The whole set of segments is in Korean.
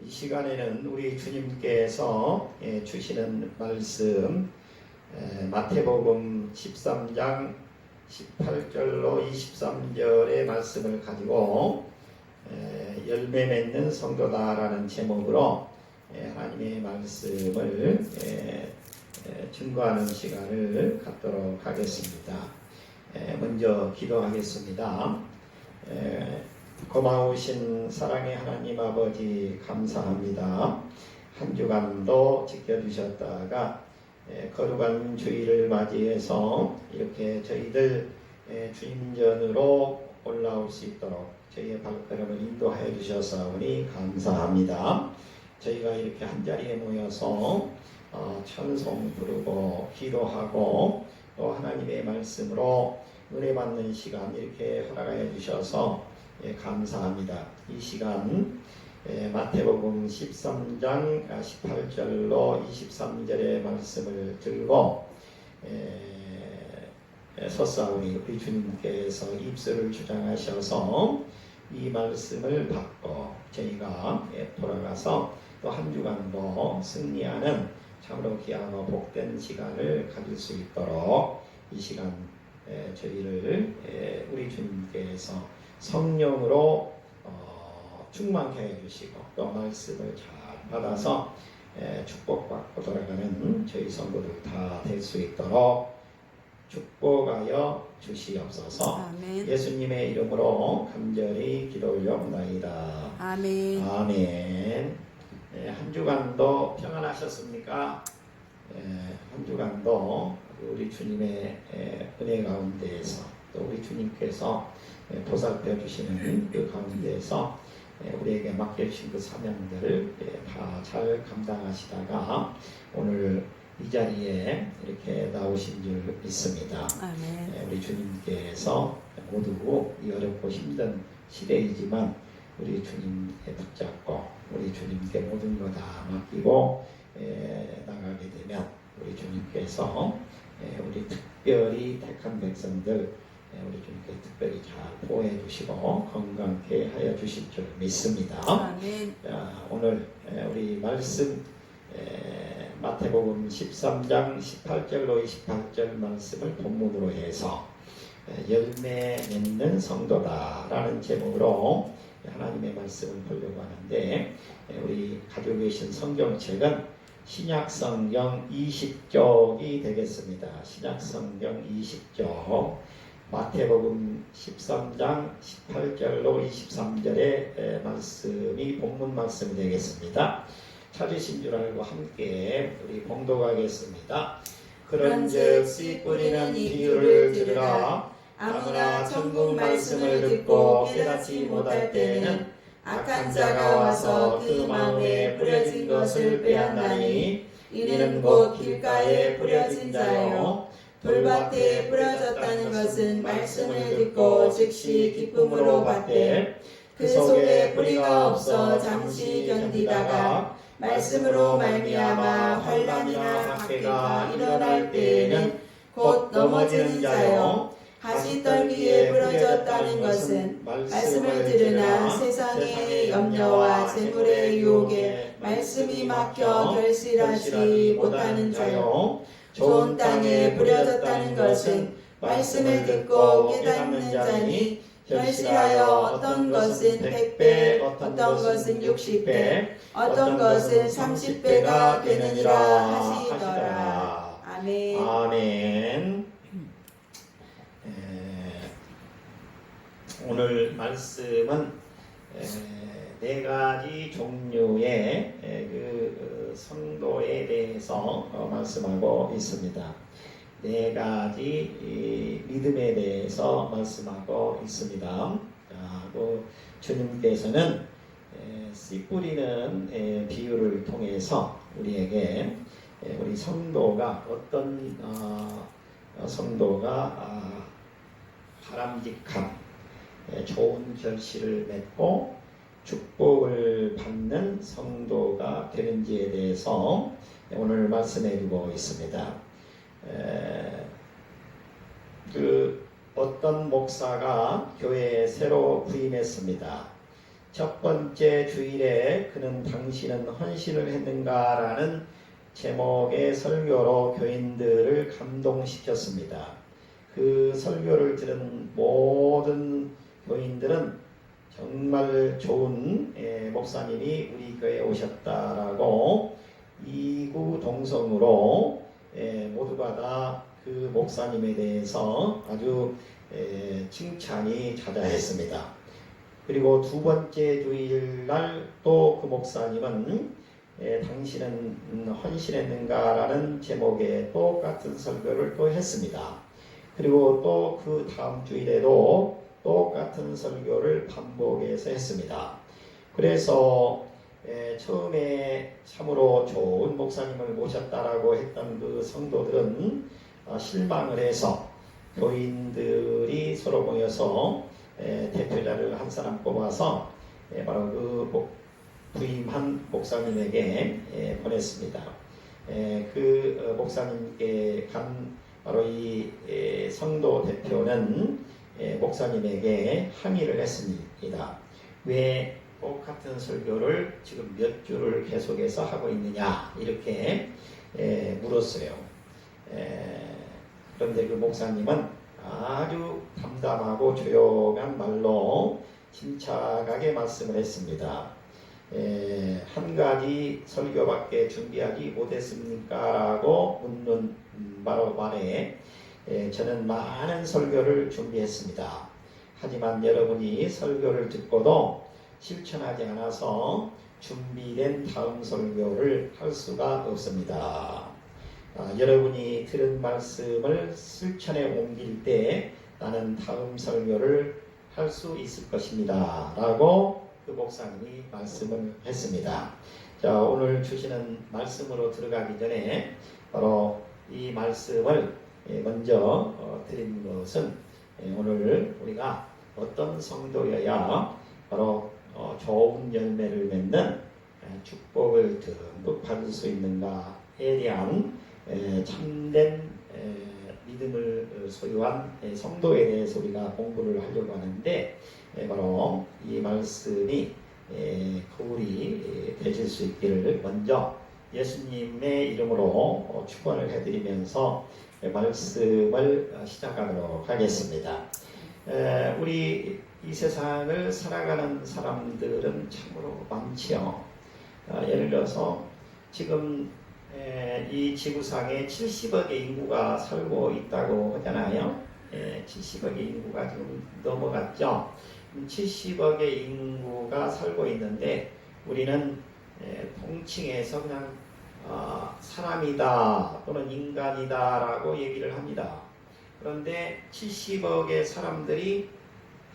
이 시간에는 우리 주님께서 주시는 말씀 마태복음 13장 18절로 23절의 말씀을 가지고 열매 맺는 성도다라는 제목으로 하나님의 말씀을 증거하는 시간을 갖도록 하겠습니다. 먼저 기도하겠습니다. 고마우신 사랑의 하나님 아버지 감사합니다. 한 주간도 지켜주셨다가 거룩한 주일을 맞이해서 이렇게 저희들 주님전으로 올라올 수 있도록 저희의 발걸음을 인도하여 주셔서오니 감사합니다. 저희가 이렇게 한자리에 모여서 찬송 부르고 기도하고 또 하나님의 말씀으로 은혜 받는 시간 이렇게 허락하여 주셔서 감사합니다. 이 시간 마태복음 13장 18절로 23절의 말씀을 들고 섰사오니 우리 주님께서 입술을 주장하셔서 이 말씀을 받고 저희가 돌아가서 또 한 주간도 승리하는 참으로 귀하고 복된 시간을 가질 수 있도록 이 시간 저희를 우리 주님께서 성령으로 충만케 해주시고 또 말씀을 잘 받아서 축복받고 돌아가는 저희 성도들 다 될 수 있도록 축복하여 주시옵소서. 아멘. 예수님의 이름으로 간절히 기도 올려옵나이다. 아멘. 아멘. 한 주간도 평안하셨습니까? 한 주간도 우리 주님의 은혜 가운데에서 또 우리 주님께서 보살펴 주시는 그 가운데에서 우리에게 맡겨주신 그 사명들을 다 잘 감당하시다가 오늘 이 자리에 이렇게 나오신 줄 믿습니다. 아멘. 우리 주님께서 모두 이 어렵고 힘든 시대이지만 우리 주님께 붙잡고 우리 주님께 모든 거 다 맡기고 나가게 되면 우리 주님께서 우리 특별히 택한 백성들 우리 주님께 특별히 잘 보호해 주시고 건강케 하여 주실 줄 믿습니다. 아멘. 오늘 우리 말씀 마태복음 13장 18절로 28절 말씀을 본문으로 해서 열매 맺는 성도다라는 제목으로 하나님의 말씀을 보려고 하는데 우리 가지고 계신 성경책은 신약성경 20쪽이 되겠습니다. 신약성경 20쪽 마태복음 13장 18절로 23절의 말씀이 본문 말씀이 되겠습니다. 찾으신 줄 알고 함께 우리 봉독하겠습니다. 그런즉 씨 뿌리는 비유를 들으라. 아무나 천국 말씀을 듣고 깨닫지 못할 때에는 악한 자가 와서 그 마음에 뿌려진 것을 빼앗나니 이는 곧 길가에 뿌려진 자요 돌밭에 뿌려졌다는 것은 말씀을 듣고 즉시 기쁨으로 받되 그 속에 뿌리가 없어 잠시 견디다가 말씀으로 말미암아 환난이나 박해가 일어날 때에는 곧 넘어지는 자요 가시떨기에 뿌려졌다는 것은 말씀을 들으나 세상의 염려와 재물의 유혹에 말씀이 막혀 결실하지 못하는 자요 좋은 땅에 뿌려졌다는 것은 말씀을 듣고 깨닫는 자니 결실하여 어떤 것은 100배, 어떤 것은 60배, 어떤 것은 30배가 되느니라 하시더라. 아멘. 아멘. 오늘 말씀은 네 가지 종류의 그 성도에 대해서 말씀하고 있습니다. 네 가지 믿음에 대해서 말씀하고 있습니다. 주님께서는 씨 뿌리는 비유를 통해서 우리에게 우리 성도가 어떤 성도가 바람직한 좋은 결실을 맺고 축복을 받는 성도가 되는지에 대해서 오늘 말씀해 주고 있습니다. 어떤 목사가 교회에 새로 부임했습니다. 첫 번째 주일에 그는 당신은 헌신을 했는가라는 제목의 설교로 교인들을 감동시켰습니다. 그 설교를 들은 모든 교인들은 정말 좋은 목사님이 우리 교회에 오셨다라고 이구동성으로 모두가 다 그 목사님에 대해서 아주 칭찬이 자자했습니다. 그리고 두 번째 주일날 또 그 목사님은 당신은 헌신했는가라는 제목의 똑같은 설교를 또 했습니다. 그리고 또 그 다음 주일에도 똑같은 설교를 반복해서 했습니다. 그래서 처음에 참으로 좋은 목사님을 모셨다라고 했던 그 성도들은 실망을 해서 교인들이 서로 모여서 대표자를 한 사람 뽑아서 바로 그 부임한 목사님에게 보냈습니다. 그 목사님께 간 바로 이 성도 대표는 목사님에게 항의를 했습니다. 왜 똑같은 설교를 지금 몇 주를 계속해서 하고 있느냐 이렇게 물었어요. 그런데 그 목사님은 아주 담담하고 조용한 말로 침착하게 말씀을 했습니다. 한 가지 설교밖에 준비하지 못했습니까? 라고 묻는 바로 말에 저는 많은 설교를 준비했습니다. 하지만 여러분이 설교를 듣고도 실천하지 않아서 준비된 다음 설교를 할 수가 없습니다. 여러분이 들은 말씀을 실천에 옮길 때 나는 다음 설교를 할 수 있을 것입니다. 라고 그 목사님이 말씀을 했습니다. 자, 오늘 주시는 말씀으로 들어가기 전에 바로 이 말씀을 먼저 드린 것은 오늘 우리가 어떤 성도여야 바로 좋은 열매를 맺는 축복을 듬뿍 받을 수 있는가에 대한 참된 믿음을 소유한 성도에 대해서 우리가 공부를 하려고 하는데 바로 이 말씀이 거울이 되실 수 있기를 먼저 예수님의 이름으로 축원을 해드리면서 말씀을 시작하도록 하겠습니다. 우리 이 세상을 살아가는 사람들은 참으로 많지요. 예를 들어서 지금 이 지구상에 70억의 인구가 살고 있다고 하잖아요. 70억의 인구가 지금 넘어갔죠. 70억의 인구가 살고 있는데 우리는 통칭해서 그냥 사람이다 또는 인간이다 라고 얘기를 합니다. 그런데 70억의 사람들이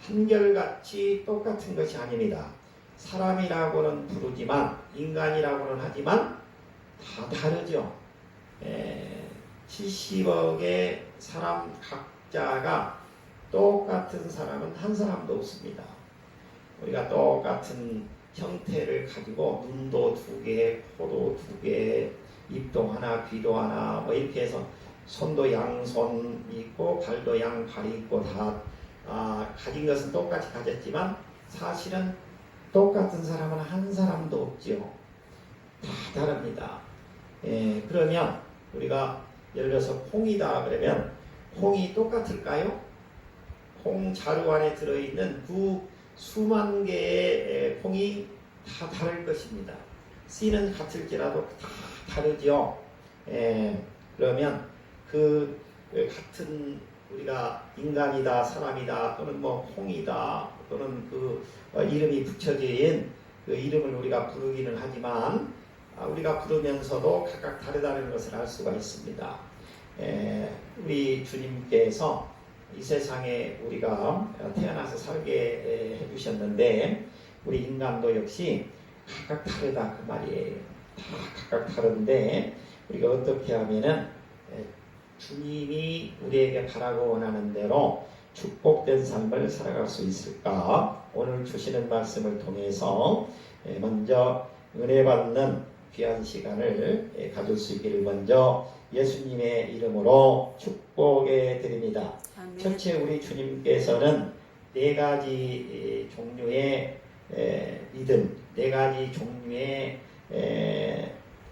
한결같이 똑같은 것이 아닙니다. 사람이라고는 부르지만 인간이라고는 하지만 다 다르죠. 70억의 사람 각자가 똑같은 사람은 한 사람도 없습니다. 우리가 똑같은 형태를 가지고 눈도 두 개, 코도 두 개, 입도 하나, 귀도 하나 뭐 이렇게 해서 손도 양손 있고 발도 양발이 있고 다 가진 것은 똑같이 가졌지만 사실은 똑같은 사람은 한 사람도 없죠. 다 다릅니다. 그러면 우리가 예를 들어서 콩이다 그러면 콩이 똑같을까요? 콩 자루 안에 들어있는 그 수만 개의 콩이 다 다를 것입니다. 씨는 같을지라도 다 다르죠. 그러면 그 같은 우리가 인간이다, 사람이다, 또는 뭐 콩이다, 또는 그 이름이 붙여진 그 이름을 우리가 부르기는 하지만 우리가 부르면서도 각각 다르다는 것을 알 수가 있습니다. 우리 주님께서 이 세상에 우리가 태어나서 살게 해주셨는데 우리 인간도 역시 각각 다르다 그 말이에요. 다 각각 다른데 우리가 어떻게 하면은 주님이 우리에게 바라고 원하는 대로 축복된 삶을 살아갈 수 있을까? 오늘 주시는 말씀을 통해서 먼저 은혜 받는 귀한 시간을 가질 수 있기를 먼저 예수님의 이름으로 축복해 드립니다. 첫째 우리 주님께서는 네 가지 종류의 믿음, 네 가지 종류의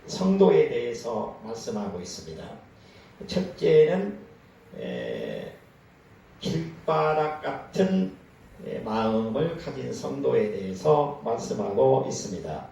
성도에 대해서 말씀하고 있습니다. 첫째는 길바닥 같은 마음을 가진 성도에 대해서 말씀하고 있습니다.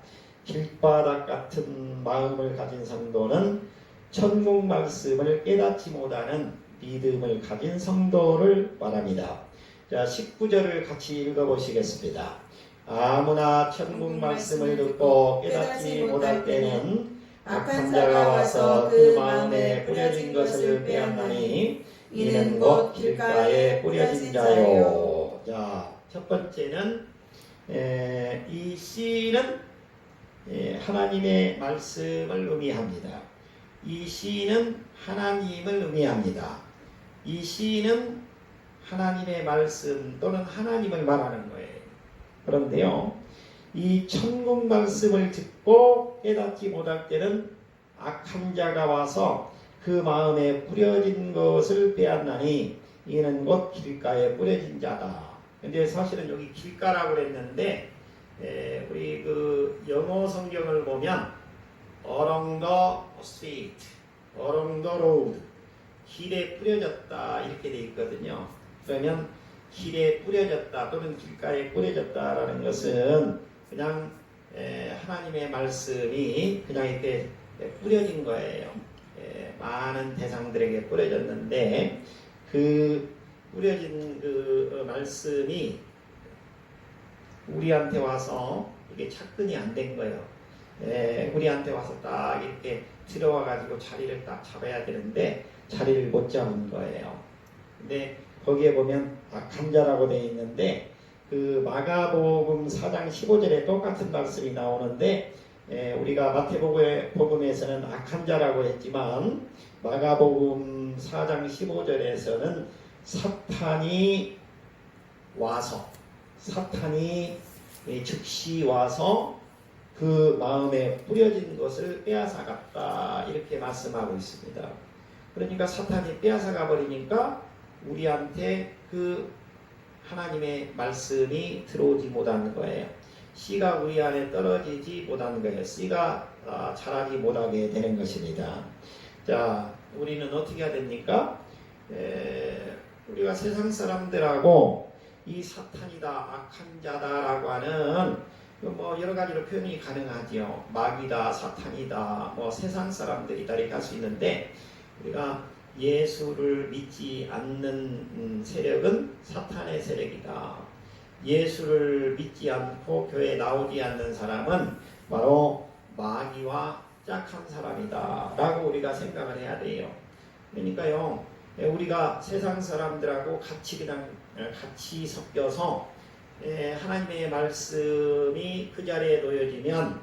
길바닥 같은 마음을 가진 성도는 천국 말씀을 깨닫지 못하는 믿음을 가진 성도를 말합니다. 자, 19절을 같이 읽어보시겠습니다. 아무나 천국 말씀을 듣고 깨닫지 못할 때는 악한 자가 와서 그 마음에 뿌려진 것을 빼앗나니 이는 곧 길가에 뿌려진 자요. 자, 첫 번째는 이 씨는 하나님의 말씀을 의미합니다. 이 씨는 하나님을 의미합니다. 이 씨는 하나님의 말씀 또는 하나님을 말하는 거예요. 그런데요, 이 천국 말씀을 듣고 깨닫지 못할 때는 악한 자가 와서 그 마음에 뿌려진 것을 빼앗나니 이는 곧 길가에 뿌려진 자다. 근데 사실은 여기 길가라고 그랬는데 우리 그 영어 성경을 보면 along the street, along the road, 길에 뿌려졌다 이렇게 돼 있거든요. 그러면 길에 뿌려졌다 또는 길가에 뿌려졌다라는 것은 그냥 하나님의 말씀이 그냥 이렇게 뿌려진 거예요. 많은 대상들에게 뿌려졌는데 그 뿌려진 그 말씀이 우리한테 와서 이게 착근이 안 된 거예요. 우리한테 와서 딱 이렇게 들어와 가지고 자리를 딱 잡아야 되는데 자리를 못 잡은 거예요. 근데 거기에 보면 악한 자라고 되어 있는데 그 마가복음 4장 15절에 똑같은 말씀이 나오는데 우리가 마태복음에서는 악한 자라고 했지만 마가복음 4장 15절에서는 사탄이 즉시 와서 그 마음에 뿌려진 것을 빼앗아 갔다 이렇게 말씀하고 있습니다. 그러니까 사탄이 빼앗아 가버리니까 우리한테 그 하나님의 말씀이 들어오지 못하는 거예요. 씨가 우리 안에 떨어지지 못하는 거예요. 씨가 자라지 못하게 되는 것입니다. 자, 우리는 어떻게 해야 됩니까? 우리가 세상 사람들하고 이 사탄이다, 악한 자다라고 하는 뭐 여러 가지로 표현이 가능하지요. 마귀다, 사탄이다, 뭐 세상 사람들이다 이렇게 할 수 있는데 우리가 예수를 믿지 않는 세력은 사탄의 세력이다. 예수를 믿지 않고 교회에 나오지 않는 사람은 바로 마귀와 짝한 사람이다 라고 우리가 생각을 해야 돼요. 그러니까요, 우리가 세상 사람들하고 같이 섞여서 하나님의 말씀이 그 자리에 놓여지면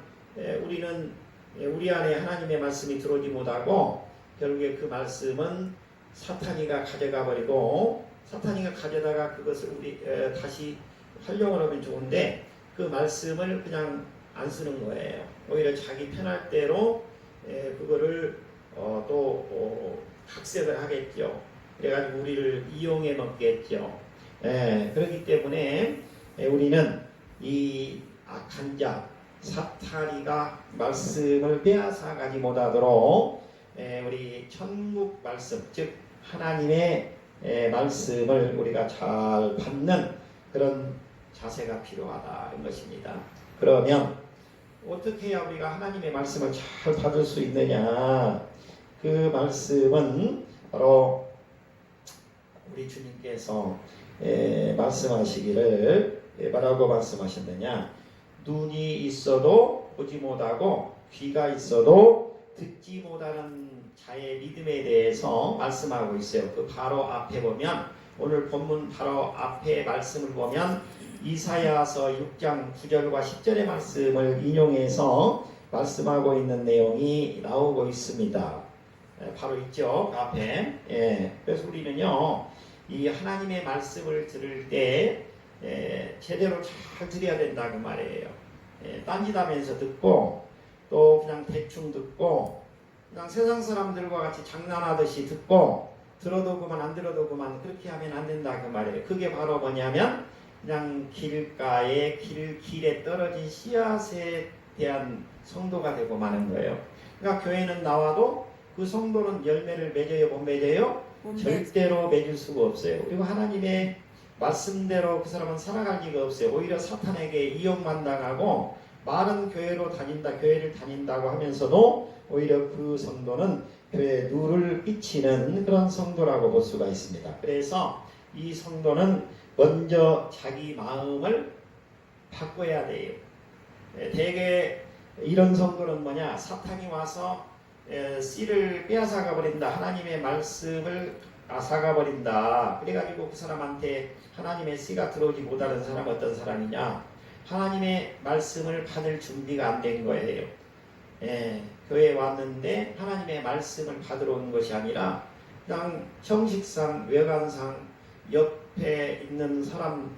우리는 우리 안에 하나님의 말씀이 들어오지 못하고 결국에 그 말씀은 사탄이가 가져가 버리고 사탄이가 가져다가 그것을 우리 다시 활용을 하면 좋은데 그 말씀을 그냥 안 쓰는 거예요. 오히려 자기 편할 대로 그거를 또 각색을 하겠죠. 그래가지고 우리를 이용해 먹겠죠. 그렇기 때문에 우리는 이 악한 자 사탄이가 말씀을 빼앗아 가지 못하도록 우리 천국 말씀 즉 하나님의 말씀을 우리가 잘 받는 그런 자세가 필요하다는 것입니다. 그러면 어떻게 해야 우리가 하나님의 말씀을 잘 받을 수 있느냐? 그 말씀은 바로 우리 주님께서 말씀하시기를 뭐라고 말씀하셨느냐? 눈이 있어도 보지 못하고 귀가 있어도 듣지 못하는 자의 믿음에 대해서 말씀하고 있어요. 그 바로 앞에 보면 오늘 본문 바로 앞에 말씀을 보면 이사야서 6장 9절과 10절의 말씀을 인용해서 말씀하고 있는 내용이 나오고 있습니다. 바로 있죠. 그 앞에. 그래서 우리는요, 이 하나님의 말씀을 들을 때 제대로 잘 들어야 된다고 말이에요. 딴짓하면서 듣고 또 그냥 대충 듣고 그냥 세상 사람들과 같이 장난하듯이 듣고 들어도 그만 안 들어도 그만 그렇게 하면 안 된다 그 말이에요. 그게 바로 뭐냐면 그냥 길가에 길에 떨어진 씨앗에 대한 성도가 되고 마는 거예요. 그러니까 교회는 나와도 그 성도는 열매를 맺어요, 못 맺어요? 절대로 맺을 수가 없어요. 그리고 하나님의 말씀대로 그 사람은 살아갈 리가 없어요. 오히려 사탄에게 이용만 당하고 많은 교회로 다닌다, 교회를 다닌다고 하면서도 오히려 그 성도는 교회에 누를 끼치는 그런 성도라고 볼 수가 있습니다. 그래서 이 성도는 먼저 자기 마음을 바꿔야 돼요. 대개 이런 성도는 뭐냐? 사탄이 와서 씨를 빼앗아가 버린다. 하나님의 말씀을 앗아가 버린다. 그래가지고 그 사람한테 하나님의 씨가 들어오지 못하는 사람은 어떤 사람이냐? 하나님의 말씀을 받을 준비가 안 된 거예요. 교회에 왔는데 하나님의 말씀을 받으러 온 것이 아니라 그냥 형식상 외관상 옆에 있는 사람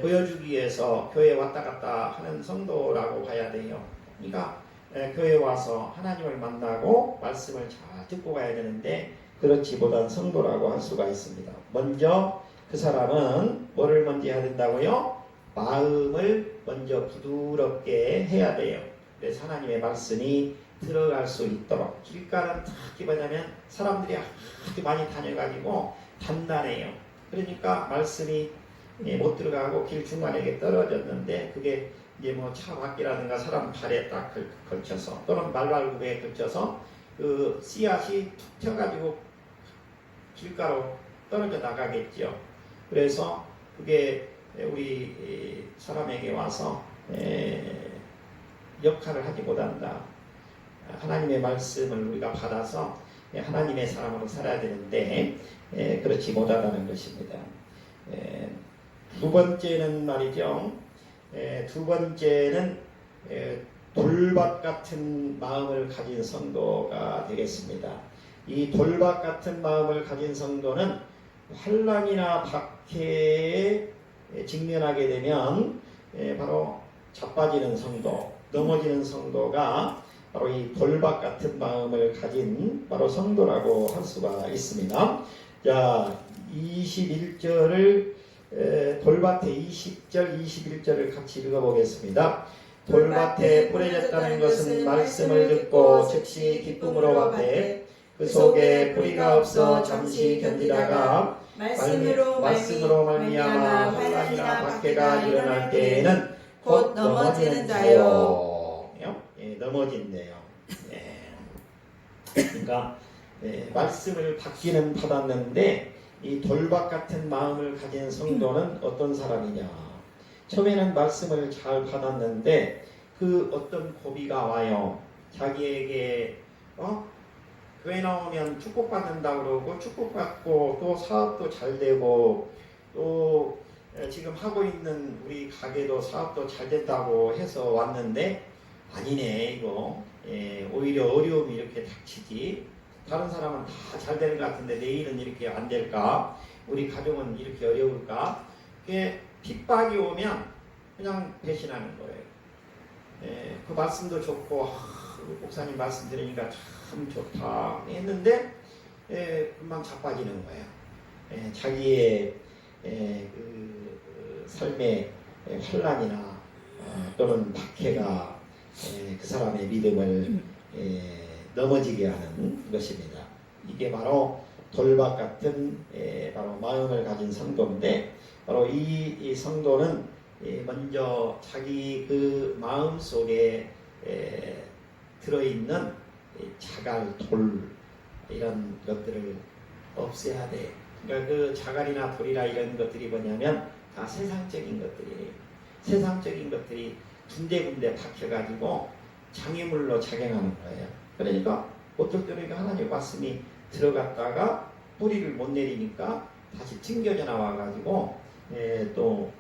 보여주기 위해서 교회에 왔다 갔다 하는 성도라고 봐야 돼요. 그러니까 교회에 와서 하나님을 만나고 말씀을 잘 듣고 가야 되는데 그렇지 못한 성도라고 할 수가 있습니다. 먼저 그 사람은 뭐를 먼저 해야 된다고요? 마음을 먼저 부드럽게 해야 돼요. 그래서 하나님의 말씀이 들어갈 수 있도록. 길가는 특히 뭐냐면 사람들이 아주 많이 다녀가지고 단단해요. 그러니까 말씀이 못 들어가고 길 중간에 이렇게 떨어졌는데 그게 이제 뭐 차 바퀴라든가 사람 발에 딱 걸쳐서 또는 말발굽에 걸쳐서 그 씨앗이 툭 튀어가지고 길가로 떨어져 나가겠죠. 그래서 그게 우리 사람에게 와서 역할을 하지 못한다. 하나님의 말씀을 우리가 받아서 하나님의 사람으로 살아야 되는데 그렇지 못하다는 것입니다. 두 번째는 말이죠. 두 번째는 돌밭 같은 마음을 가진 성도가 되겠습니다. 이 돌밭 같은 마음을 가진 성도는 환난이나 박해에 직면하게 되면 바로 자빠지는 성도, 넘어지는 성도가 바로 이 돌밭 같은 마음을 가진 바로 성도라고 할 수가 있습니다. 자, 21절을 돌밭의 20절, 21절을 같이 읽어보겠습니다. 돌밭에 뿌려졌다는 것은 말씀을 듣고 즉시 기쁨으로 받되 그 속에 뿌리가 없어 잠시 견디다가 말씀으로 말미암아 환난이나 박해가 일어날 때에는 곧 넘어지는 자요. 넘어진대요. 그러니까 말씀을 받기는 받았는데 이 돌밭 같은 마음을 가진 성도는 어떤 사람이냐? 처음에는 말씀을 잘 받았는데 그 어떤 고비가 와요. 자기에게 교회 나오면 축복받는다 그러고 축복받고 또 사업도 잘 되고 또 지금 하고 있는 우리 가게도 사업도 잘 된다고 해서 왔는데 아니네 이거 오히려 어려움이 이렇게 닥치지. 다른 사람은 다 잘 되는 것 같은데 내 일은 이렇게 안 될까? 우리 가정은 이렇게 어려울까? 그게 핍박이 오면 그냥 배신하는 거예요. 그 말씀도 좋고 목사님 말씀 들으니까 참 좋다 했는데 금방 자빠지는 거예요. 자기의 그 삶의 환난이나 또는 박해가 그 사람의 믿음을 넘어지게 하는 것입니다. 이게 바로 돌밭 같은 바로 마음을 가진 성도인데 바로 이 성도는 먼저 자기 그 마음 속에 들어있는 자갈, 돌 이런 것들을 없애야 돼. 그러니까 그 자갈이나 돌이나 이런 것들이 뭐냐면 다 세상적인 것들이에요. 세상적인 것들이 군데군데 박혀가지고 장애물로 작용하는 거예요. 그러니까 어떨 때는 하나님의 말씀이 들어갔다가 뿌리를 못 내리니까 다시 튕겨져 나와가지고 또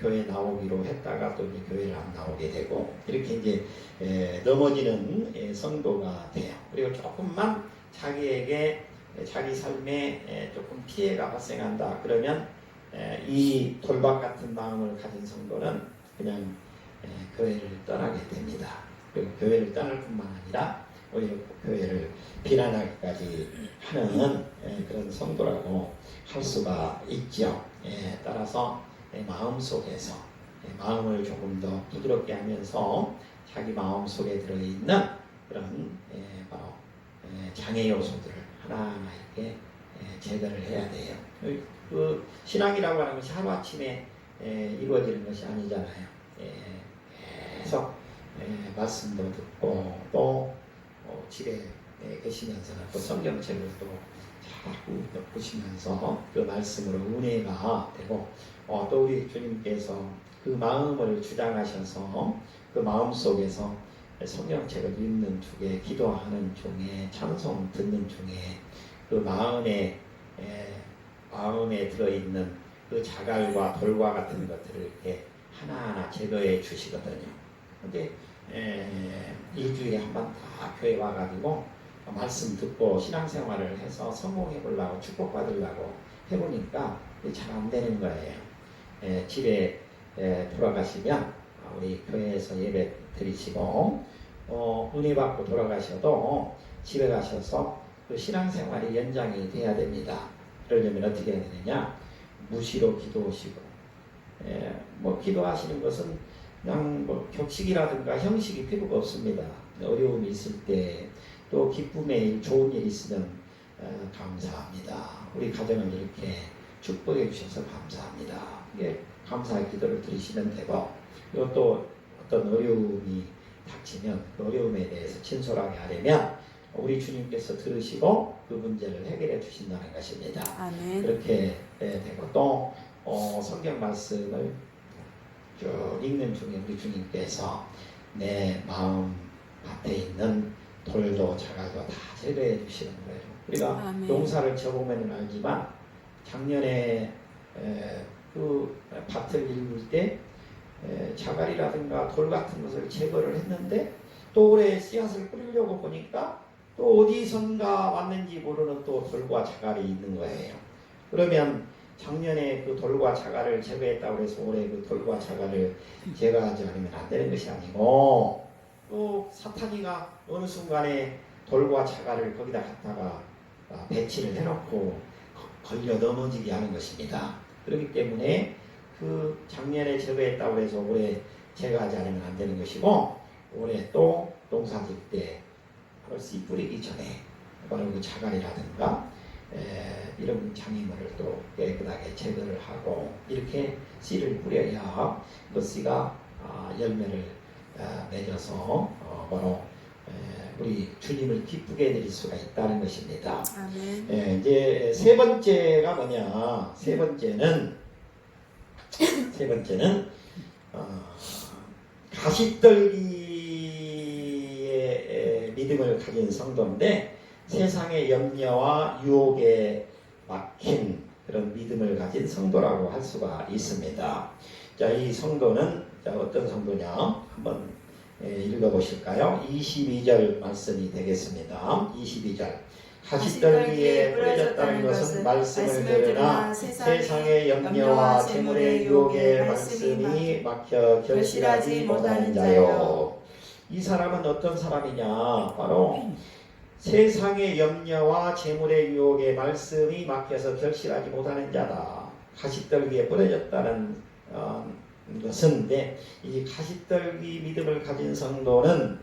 교회 나오기로 했다가 또 이제 교회를 안 나오게 되고 이렇게 이제 넘어지는 성도가 돼요. 그리고 조금만 자기에게 자기 삶에 조금 피해가 발생한다 그러면 이 돌밭 같은 마음을 가진 성도는 그냥 교회를 떠나게 됩니다. 그리고 교회를 떠날 뿐만 아니라 오히려 교회를 비난하기까지 하는 그런 성도라고 할 수가 있죠. 따라서 마음 속에서 마음을 조금 더 부드럽게 하면서 자기 마음 속에 들어있는 그런 바로 장애 요소들을 하나하나 이렇게 제거를 해야 돼요. 그 신앙이라고 하는 것이 하루아침에 이루어지는 것이 아니잖아요. 계속 말씀도 듣고 또 집에 계시면서는 또 성경책을 또 자꾸 보시면서 그 말씀으로 은혜가 되고 또 우리 주님께서 그 마음을 주장하셔서 그 마음 속에서 성경책을 읽는 중에 기도하는 중에 찬송 듣는 중에 그 마음에 들어있는 그 자갈과 돌과 같은 것들을 이렇게 하나하나 제거해 주시거든요. 근데 일주일에 한 번 다 교회 와가지고 말씀 듣고 신앙생활을 해서 성공해 보려고 축복받으려고 해보니까 잘 안 되는 거예요. 집에 돌아가시면 우리 교회에서 예배 드리시고 은혜 받고 돌아가셔도 집에 가셔서 그 신앙생활이 연장이 돼야 됩니다. 그러려면 어떻게 해야 되느냐? 무시로 기도하시고 뭐 기도하시는 것은 그냥 뭐 격식이라든가 형식이 필요가 없습니다. 어려움이 있을 때 또 기쁨의 일, 좋은 일 있으면 감사합니다. 우리 가정을 이렇게 축복해 주셔서 감사합니다. 이게 감사의 기도를 드리시면 되고 그리고 또 어떤 어려움이 닥치면 그 어려움에 대해서 진솔하게 하려면 우리 주님께서 들으시고 그 문제를 해결해 주신다는 것입니다. 아멘. 그렇게 되고 또 성경 말씀을 쭉 읽는 중에 우리 주님께서 내 마음 밭에 있는 돌도 자갈도 다 제거해 주시는 거예요. 우리가 아멘. 농사를 지어보면 알지만 작년에 그 밭을 읽을 때 자갈이라든가 돌 같은 것을 제거를 했는데 또 올해 씨앗을 뿌리려고 보니까 또 어디선가 왔는지 모르는 또 돌과 자갈이 있는 거예요. 그러면 작년에 그 돌과 자갈을 제거했다고 해서 올해 그 돌과 자갈을 제거하지 않으면 안 되는 것이 아니고 또 사탄이가 어느 순간에 돌과 자갈을 거기다 갖다가 배치를 해놓고 걸려 넘어지게 하는 것입니다. 그렇기 때문에 그 작년에 제거했다고 해서 올해 제거하지 않으면 안 되는 것이고 올해 또 농사 질 때 바로 씨 뿌리기 전에 바로 그 자갈이라든가 이런 장애물을 또 깨끗하게 제거를 하고 이렇게 씨를 뿌려야 그 씨가 열매를 맺어서 바로 우리 주님을 기쁘게 해드릴 수가 있다는 것입니다. 아멘. 이제 세 번째가 뭐냐? 세 번째는 가시떨기의 믿음을 가진 성도인데 세상의 염려와 유혹에 막힌 그런 믿음을 가진 성도라고 할 수가 있습니다. 자, 이 성도는 어떤 성도냐? 한번 읽어보실까요? 22절 말씀이 되겠습니다. 22절. 가시떨기에 뿌려졌다는 것은 말씀을 들으나 세상의 염려와 재물의 유혹에 말씀이 막혀 결실하지 못하는 자요. 이 사람은 어떤 사람이냐? 바로 세상의 염려와 재물의 유혹에 말씀이 막혀서 결실하지 못하는 자다. 가시떨기에 뿌려졌다는 것은 이 가시떨기 믿음을 가진 성도는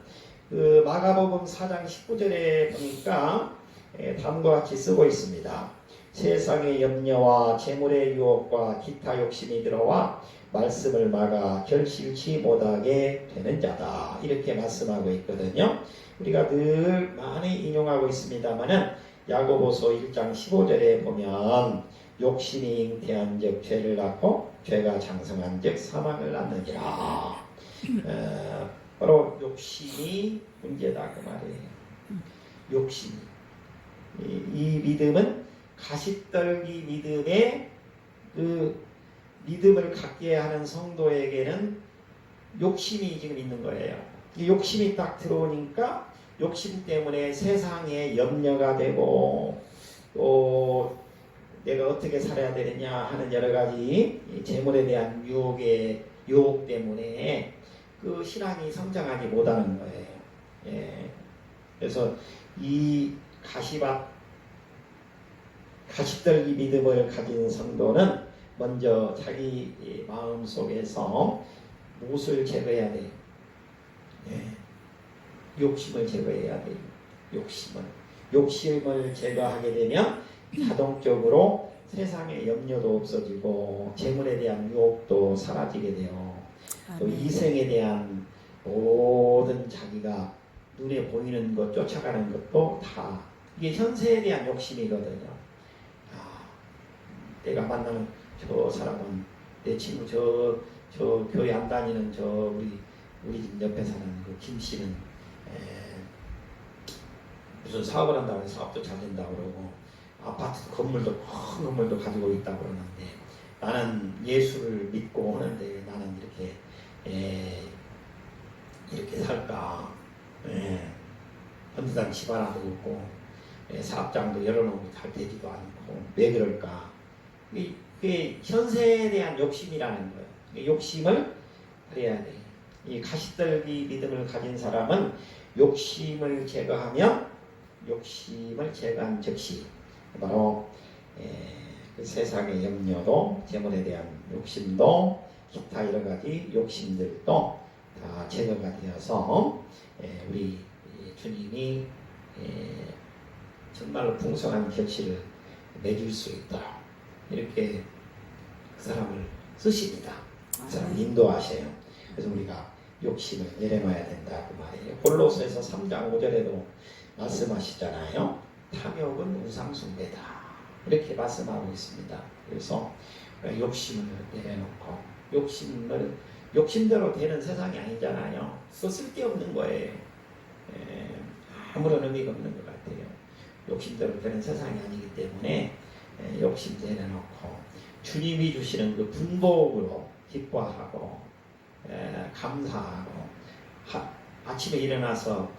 그 마가복음 4장 19절에 보니까 다음과 같이 쓰고 있습니다. 세상의 염려와 재물의 유혹과 기타 욕심이 들어와 말씀을 막아 결실치 못하게 되는 자다. 이렇게 말씀하고 있거든요. 우리가 늘 많이 인용하고 있습니다만은 야고보서 1장 15절에 보면 욕심이 잉태한 즉 죄를 낳고 죄가 장성한 즉 사망을 낳느니라. 바로 욕심이 문제다 그 말이에요. 욕심이. 이 믿음은 가시떨기 믿음의 그 믿음을 갖게 하는 성도에게는 욕심이 지금 있는 거예요. 이 욕심이 딱 들어오니까 욕심 때문에 세상에 염려가 되고 또 내가 어떻게 살아야 되느냐 하는 여러 가지 재물에 대한 유혹 때문에 그 신앙이 성장하지 못하는 거예요. 그래서 이 가시떨기 믿음을 가진 성도는 먼저 자기 마음 속에서 무엇을 제거해야 돼요? 네. 욕심을 제거해야 돼요. 욕심을 제거하게 되면 자동적으로 세상의 염려도 없어지고 재물에 대한 유혹도 사라지게 돼요. 또 이생에 대한 모든 자기가 눈에 보이는 것 쫓아가는 것도 다 이게 현세에 대한 욕심이거든요. 내가 만나는 저 사람은 내 친구 저 교회 안 다니는 저 우리 집 옆에 사는 그 김 씨는 무슨 사업을 한다고 해서 사업도 잘 된다고 그러고 아파트 건물도 큰 건물도 가지고 있다고 그러는데 나는 예수를 믿고 하는데 나는 이렇게 살까? 현수당 집 하나도 없고 사업장도 열어놓고 잘 되지도 않고 왜 그럴까? 그게 현세에 대한 욕심이라는 거예요. 욕심을 버려야 돼. 이 가시떨기 믿음을 가진 사람은 욕심을 제거한 즉시 바로 그 세상의 염려도 재물에 대한 욕심도 기타 여러 가지 욕심들도 다 제거가 되어서 우리 주님이 정말로 풍성한 결실을 맺을 수 있다. 이렇게 그 사람을 쓰십니다. 그 사람을 인도하셔요. 그래서 우리가 욕심을 내려놔야 된다 그 말이에요. 골로새서 3장 5절에도 말씀하시잖아요. 탐욕은 우상숭배다. 이렇게 말씀하고 있습니다. 그래서 욕심을 내려놓고 욕심대로 되는 세상이 아니잖아요. 그거 쓸데없는 거예요. 아무런 의미가 없는 것 같아요. 욕심대로 되는 세상이 아니기 때문에 욕심 내려놓고 주님이 주시는 그 분복으로 기뻐하고 감사하고 아침에 일어나서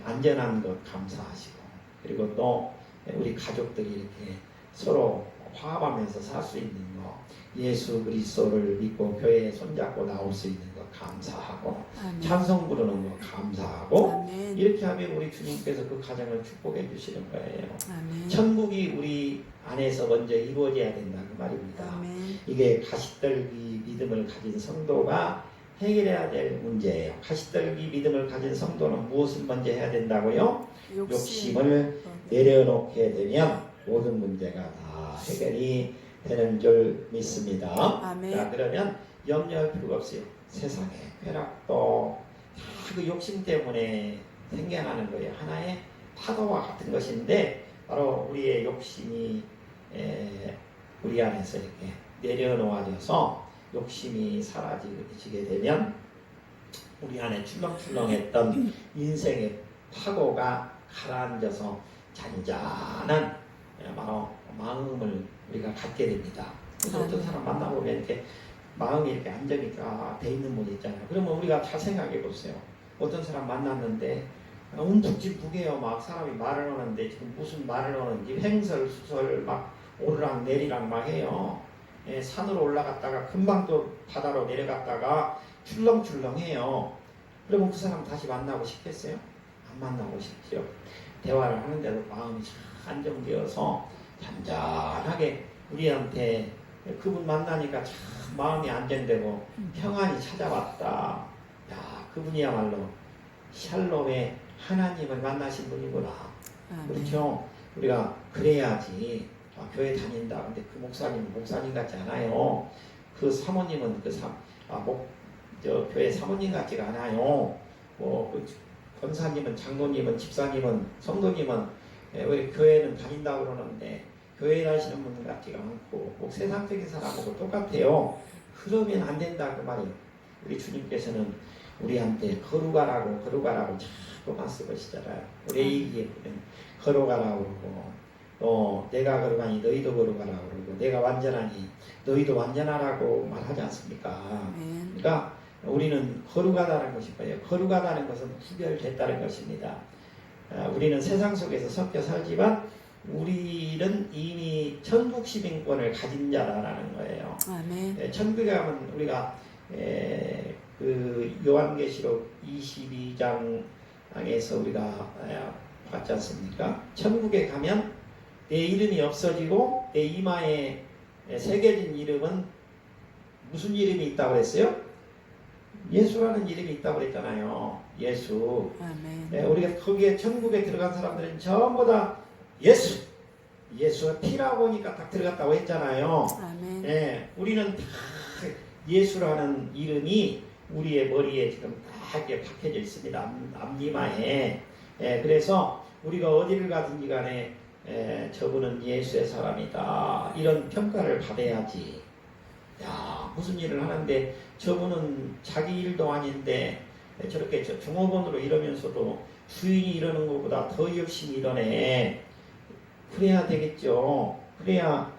안전한 것 감사하시고 그리고 또 우리 가족들이 이렇게 서로 화합하면서 살 수 있는 거 예수 그리스도를 믿고 교회에 손잡고 나올 수 있는 거 감사하고 아멘. 찬송 부르는 거 감사하고 아멘. 이렇게 하면 우리 주님께서 그 가정을 축복해 주시는 거예요. 아멘. 천국이 우리 안에서 먼저 이루어져야 된다 그 말입니다. 아멘. 이게 가시떨기 믿음을 가진 성도가 해결해야 될 문제예요. 가시떨기 믿음을 가진 성도는 무엇을 먼저 해야 된다고요? 욕심을 내려놓게 되면 모든 문제가 다 해결이 되는 줄 믿습니다. 아멘. 자, 그러면 염려할 필요가 없어요. 세상의 쾌락도 다 그 욕심 때문에 생겨나는 거예요. 하나의 파도와 같은 것인데 바로 우리의 욕심이 우리 안에서 이렇게 내려놓아져서 욕심이 사라지게 되면 우리 안에 출렁출렁했던 인생의 파고가 가라앉아서 잔잔한 바로 마음을 우리가 갖게 됩니다. 그래서 어떤 사람 만나보면 이렇게 마음이 이렇게 안정이 돼 있는 분 있잖아요. 그러면 우리가 잘 생각해 보세요. 어떤 사람 만났는데 움푹짐푹해요. 막 사람이 말을 하는데 지금 무슨 말을 하는지 횡설수설 막 오르락 내리락 막 해요. 산으로 올라갔다가 금방 또 바다로 내려갔다가 출렁출렁해요. 그러면 그 사람 다시 만나고 싶겠어요? 안 만나고 싶죠. 대화를 하는데도 마음이 참 안정되어서 잔잔하게 우리한테 그분 만나니까 참 마음이 안정되고 평안이 찾아왔다. 야, 그분이야말로 샬롬의 하나님을 만나신 분이구나. 그렇죠? 우리가 그래야지. 교회 다닌다. 근데 그 목사님은 목사님 같지 않아요. 그 사모님은 교회 사모님 같지가 않아요. 그 권사님은 장로님은 집사님은 성도님은 우리 교회는 다닌다고 그러는데 교회 다니시는 분 같지가 않고 꼭 세상적인 사람하고 똑같아요. 그러면 안 된다 그 말이에요. 우리 주님께서는 우리한테 거룩하라고 자꾸 말씀하시잖아요. 우리 얘기에 보면 거룩하라고 그러고 또 내가 거룩하니 너희도 거룩하라고 그러고 내가 완전하니 너희도 완전하라고 말하지 않습니까? 그러니까 우리는 거룩하다는 것이 뭐예요? 거룩하다는 것은 구별됐다는 것입니다. 우리는 세상 속에서 섞여 살지만 우리는 이미 천국 시민권을 가진 자라는 거예요. 아멘. 천국에 가면 우리가 그 요한계시록 22장에서 우리가 봤지 않습니까? 천국에 가면 내 이름이 없어지고 내 이마에 새겨진 이름은 무슨 이름이 있다고 그랬어요? 예수라는 이름이 있다고 그랬잖아요. 예수. 아멘. 우리가 거기에 천국에 들어간 사람들은 전부 다 예수. 예수가 피라고 하니까 딱 들어갔다고 했잖아요. 아멘. 우리는 다 예수라는 이름이 우리의 머리에 지금 다 이렇게 박혀져 있습니다. 앞니마에. 그래서 우리가 어디를 가든지 간에 저분은 예수의 사람이다. 이런 평가를 받아야지. 야, 무슨 일을 하는데 저분은 자기 일도 아닌데 저렇게 종업원으로 일하면서도 주인이 일하는 것보다 더 열심히 일하네. 그래야 되겠죠. 그래야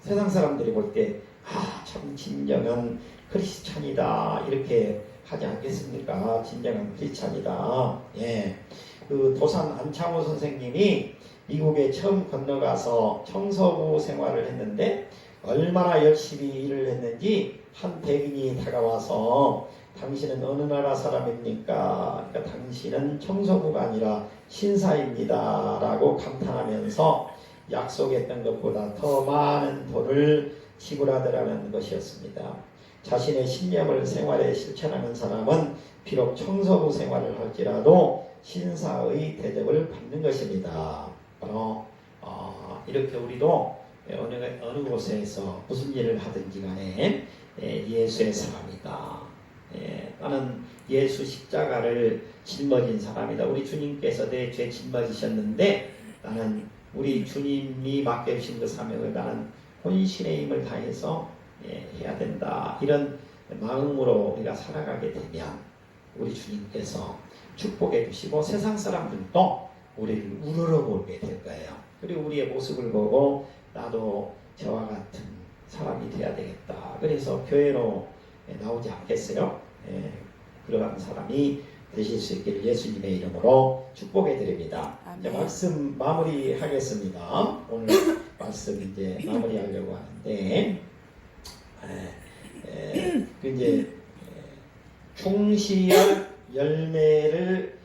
세상 사람들이 볼 때 참 진정한 크리스찬이다 이렇게 하지 않겠습니까? 진정한 크리스찬이다. 그 도산 안창호 선생님이 미국에 처음 건너가서 청소부 생활을 했는데 얼마나 열심히 일을 했는지 한 백인이 다가와서 당신은 어느 나라 사람입니까? 그러니까 당신은 청소부가 아니라 신사입니다 라고 감탄하면서 약속했던 것보다 더 많은 돈을 지불하더라는 것이었습니다. 자신의 신념을 생활에 실천하는 사람은 비록 청소부 생활을 할지라도 신사의 대접을 받는 것입니다. 바로 이렇게 우리도 어느 곳에서 무슨 일을 하든지 간에 예수의 사람이다. 나는 예수 십자가를 짊어진 사람이다. 우리 주님께서 내 죄 짊어지셨는데 나는 우리 주님이 맡겨주신 그 사명을 나는 혼신의 힘을 다해서 해야 된다. 이런 마음으로 우리가 살아가게 되면 우리 주님께서 축복해 주시고 세상 사람들도 우리를 우러러보게 될 거예요. 그리고 우리의 모습을 보고 나도 저와 같은 사람이 돼야 되겠다. 그래서 교회로 나오지 않겠어요? 그러한 사람이 되실 수 있기를 예수님의 이름으로 축복해 드립니다. 이제 말씀 마무리하겠습니다. 오늘 말씀 이제 마무리하려고 하는데 이제 충실한 열매를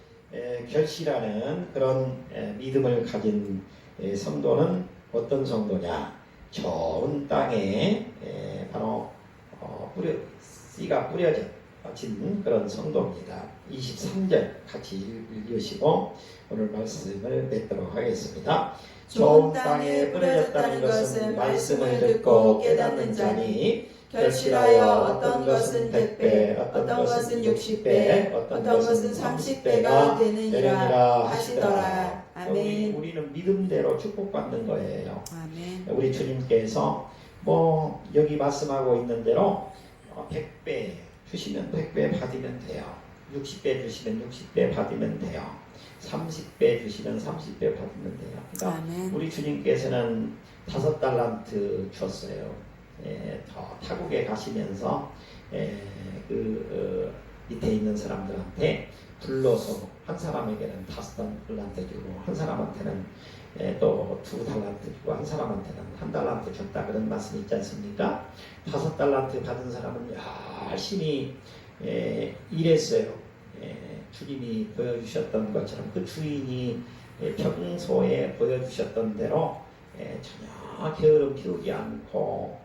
결실하는 그런 믿음을 가진 성도는 어떤 성도냐? 좋은 땅에 바로 씨가 뿌려진 그런 성도입니다. 23절 같이 읽으시고 오늘 말씀을 맺도록 하겠습니다. 좋은 땅에 뿌려졌다는 것은 말씀을 듣고 깨닫는 자니 결실하여 어떤 것은 100배, 어떤 것은 60배, 어떤 것은 30배가 되느니라 하시더라. 아멘. 우리는 믿음대로 축복받는 거예요. 아멘. 우리 주님께서 여기 말씀하고 있는 대로 100배 주시면 100배 받으면 돼요. 60배 주시면 60배 받으면 돼요. 30배 주시면 30배 받으면 돼요. 그러니까 아멘. 우리 주님께서는 5달란트 줬어요. 더 타국에 가시면서 밑에 있는 사람들한테 불러서 한 사람에게는 5달란트 주고 한 사람한테는 또 2달란트 주고 한 사람한테는 1달란트 줬다 그런 말씀이 있지 않습니까? 5달란트 받은 사람은 열심히 일했어요. 주님이 보여주셨던 것처럼 그 주인이 평소에 보여주셨던 대로 전혀 게으름 피우지 않고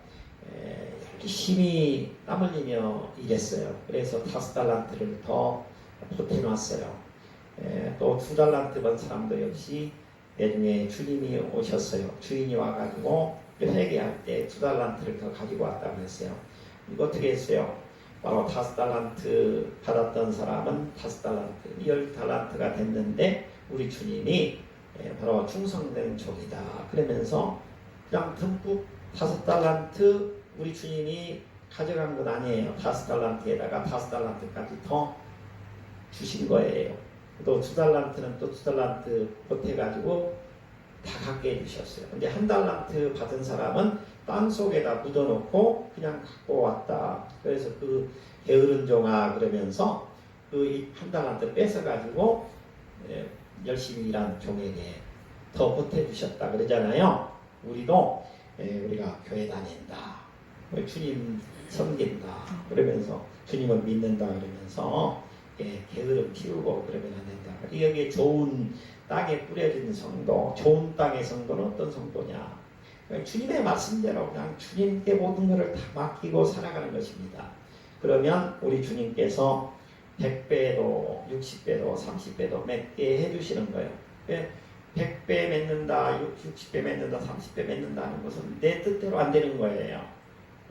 열심히 땀 흘리며 일했어요. 그래서 5달란트를 더 보태놨어요. 또 2달란트 번 사람도 역시 나중에 주님이 오셨어요. 주인이 와가지고 회개할 때 2달란트를 더 가지고 왔다고 했어요. 이거 어떻게 했어요? 바로 5달란트 받았던 사람은 5달란트, 10달란트가 됐는데 우리 주님이 바로 충성된 종이다. 그러면서 그냥 듬뿍 5달란트 우리 주님이 가져간 건 아니에요. 5달란트에다가 5달란트까지 더 주신 거예요. 또 2달란트는 또 2달란트 보태가지고 다 갖게 해주셨어요. 근데 1달란트 받은 사람은 땅 속에다 묻어놓고 그냥 갖고 왔다. 그래서 그 게으른 종아 그러면서 그 1달란트 뺏어가지고 열심히 일한 종에게 더 보태주셨다 그러잖아요. 우리도 우리가 교회 다닌다. 주님 섬긴다. 그러면서 주님을 믿는다. 그러면서 게으름 피우고 그러면 안 된다. 여기에 좋은 땅에 뿌려진 성도, 좋은 땅의 성도는 어떤 성도냐? 주님의 말씀대로 그냥 주님께 모든 것을 다 맡기고 살아가는 것입니다. 그러면 우리 주님께서 100배도 60배도 30배도 맺게 해주시는 거예요. 100배 맺는다, 60배 맺는다, 30배 맺는다는 것은 내 뜻대로 안 되는 거예요.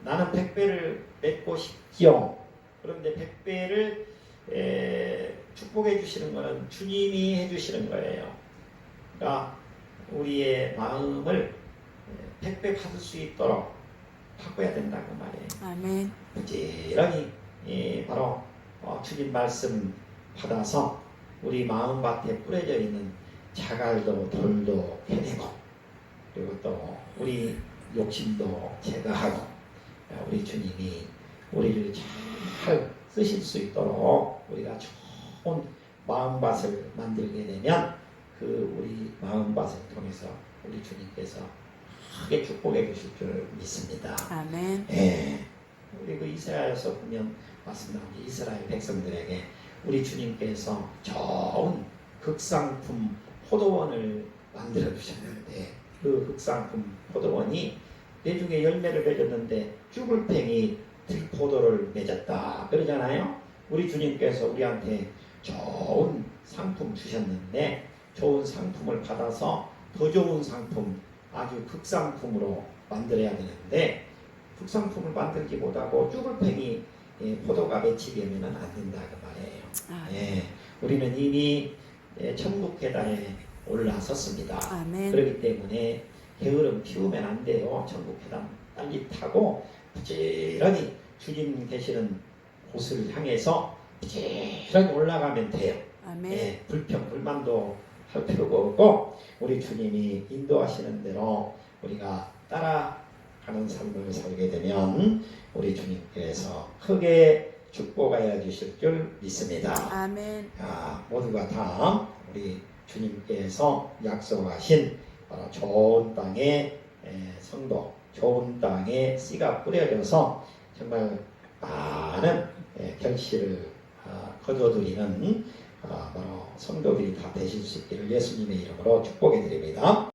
나는 100배를 맺고 싶지요. 그런데 100배를 축복해 주시는 것은 주님이 해주시는 거예요. 그러니까 우리의 마음을 100배 받을 수 있도록 바꿔야 된다고 말이에요. 아멘. 부지런히 바로 주님 말씀 받아서 우리 마음밭에 뿌려져 있는 자갈도 돌도 해내고, 그리고 또 우리 욕심도 제거하고, 우리 주님이 우리를 잘 쓰실 수 있도록 우리가 좋은 마음밭을 만들게 되면 그 우리 마음밭을 통해서 우리 주님께서 크게 축복해 주실 줄 믿습니다. 아멘. 우리 그 이사야에서 보면 말씀나오는 이스라엘 백성들에게 우리 주님께서 좋은 극상품 포도원을 만들어 주셨는데, 그 극상품 포도원이 내중에 열매를 맺었는데 쭈글팽이 들포도를 맺었다 그러잖아요. 우리 주님께서 우리한테 좋은 상품 주셨는데 좋은 상품을 받아서 더 좋은 상품, 아주 극상품으로 만들어야 되는데, 극상품을 만들기 못하고 쭈글팽이 포도가 맺히려면 안 된다 그 말이에요. 우리는 이미 천국 계단에 올라섰습니다. 아멘. 그렇기 때문에 게으름 피우면 안 돼요. 천국 계단 빨리 타고 부지런히 주님 계시는 곳을 향해서 부지런히 올라가면 돼요. 아멘. 불평 불만도 할 필요가 없고, 우리 주님이 인도하시는 대로 우리가 따라가는 삶을 살게 되면 우리 주님께서 크게 축복하여 주실 줄 믿습니다. 아멘. 모두가 다 우리 주님께서 약속하신 바로 좋은 땅에 성도, 좋은 땅에 씨가 뿌려져서 정말 많은 결실을 거둬들이는 바로 성도들이 다 되실 수 있기를 예수님의 이름으로 축복해 드립니다.